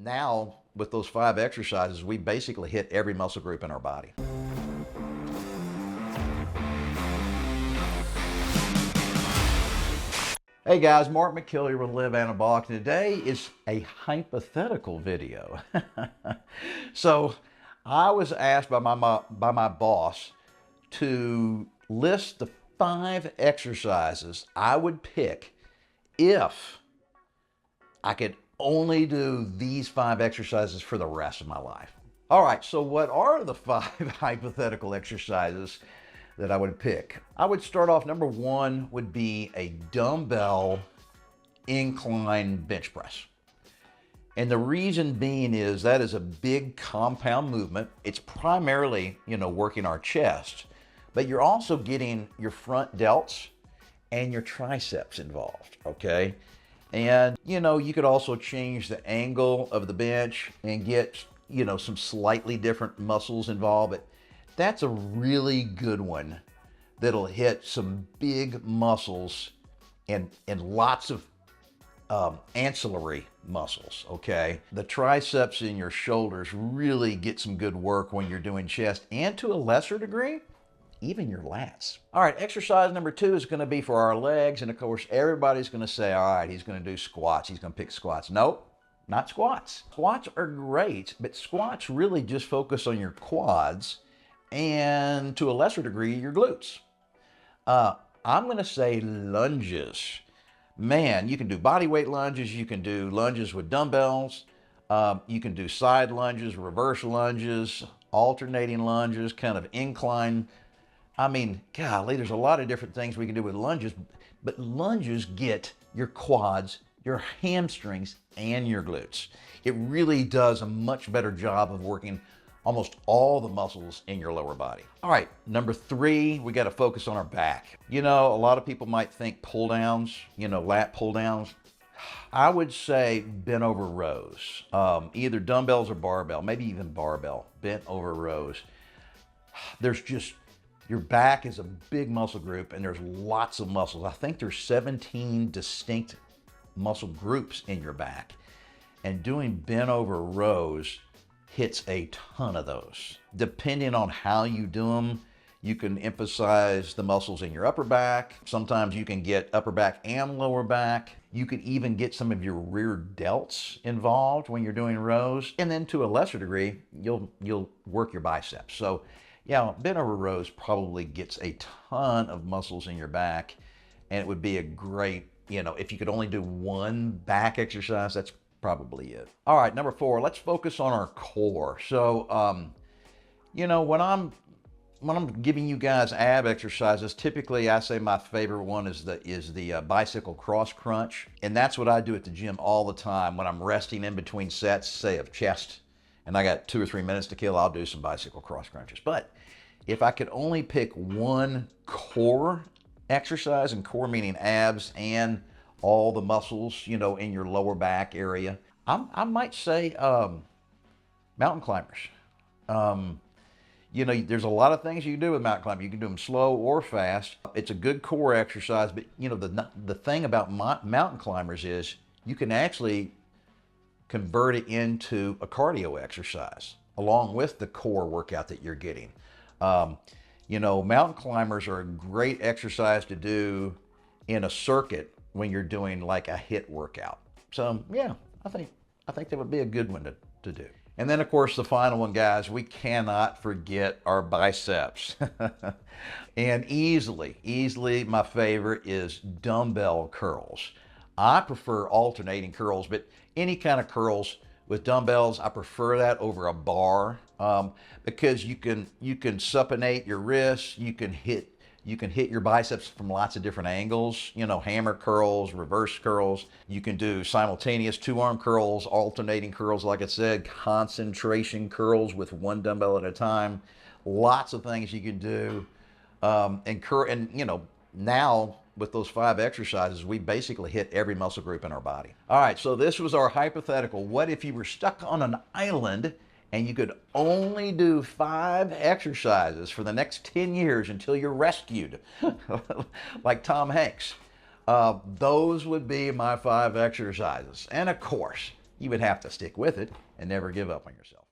now with those 5 exercises, we basically hit every muscle group in our body. Hey guys, Mark McKillier with Live Anabolic. Today is a hypothetical video. So I was asked by my boss to list the 5 exercises I would pick if I could only do these 5 exercises for the rest of my life. All right, so what are the 5 hypothetical exercises that I would pick? I would start off, number 1 would be a dumbbell incline bench press. And the reason being is that is a big compound movement. It's primarily, working our chest, but you're also getting your front delts and your triceps involved, okay? And, you could also change the angle of the bench and get, some slightly different muscles involved, but that's a really good one that'll hit some big muscles and lots of ancillary muscles, okay? The triceps in your shoulders really get some good work when you're doing chest, and to a lesser degree, even your lats. All right, exercise number 2 is gonna be for our legs, and of course, everybody's gonna say, all right, he's gonna do squats, he's gonna pick squats. Nope, not squats. Squats are great, but squats really just focus on your quads and to a lesser degree, your glutes. I'm gonna say lunges. Man, you can do body weight lunges, you can do lunges with dumbbells, you can do side lunges, reverse lunges, alternating lunges, kind of incline. I mean, golly, there's a lot of different things we can do with lunges, but lunges get your quads, your hamstrings, and your glutes. It really does a much better job of working almost all the muscles in your lower body. All right, number 3, we got to focus on our back. A lot of people might think pull downs, lat pull downs. I would say bent over rows, either dumbbells or barbell, maybe even barbell, bent over rows. Your back is a big muscle group and there's lots of muscles. I think there's 17 distinct muscle groups in your back, and doing bent over rows hits a ton of those. Depending on how you do them, you can emphasize the muscles in your upper back. Sometimes you can get upper back and lower back. You could even get some of your rear delts involved when you're doing rows. And then to a lesser degree, you'll work your biceps. So yeah, bent over rows probably gets a ton of muscles in your back, and it would be a great, if you could only do one back exercise, that's probably it. All right, number 4, let's focus on our core. So, when I'm giving you guys ab exercises, typically I say my favorite one is the bicycle cross crunch, and that's what I do at the gym all the time when I'm resting in between sets, say of chest, and I got 2 or 3 minutes to kill. I'll do some bicycle cross crunches. But if I could only pick one core exercise, and core meaning abs and all the muscles, in your lower back area, I might say mountain climbers. There's a lot of things you can do with mountain climbing. You can do them slow or fast. It's a good core exercise, but the thing about mountain climbers is you can actually convert it into a cardio exercise along with the core workout that you're getting. Mountain climbers are a great exercise to do in a circuit when you're doing like a HIIT workout. So yeah, I think that would be a good one to do. And then of course the final one, guys, we cannot forget our biceps. And easily my favorite is dumbbell curls. I prefer alternating curls, but any kind of curls with dumbbells, I prefer that over a bar, because you can supinate your wrists, you can hit your biceps from lots of different angles, hammer curls, reverse curls. You can do simultaneous 2-arm curls, alternating curls, like I said, concentration curls with one dumbbell at a time. Lots of things you can do. Now with those 5 exercises, we basically hit every muscle group in our body. All right, so this was our hypothetical. What if you were stuck on an island and you could only do 5 exercises for the next 10 years until you're rescued, like Tom Hanks? Those would be my 5 exercises. And of course, you would have to stick with it and never give up on yourself.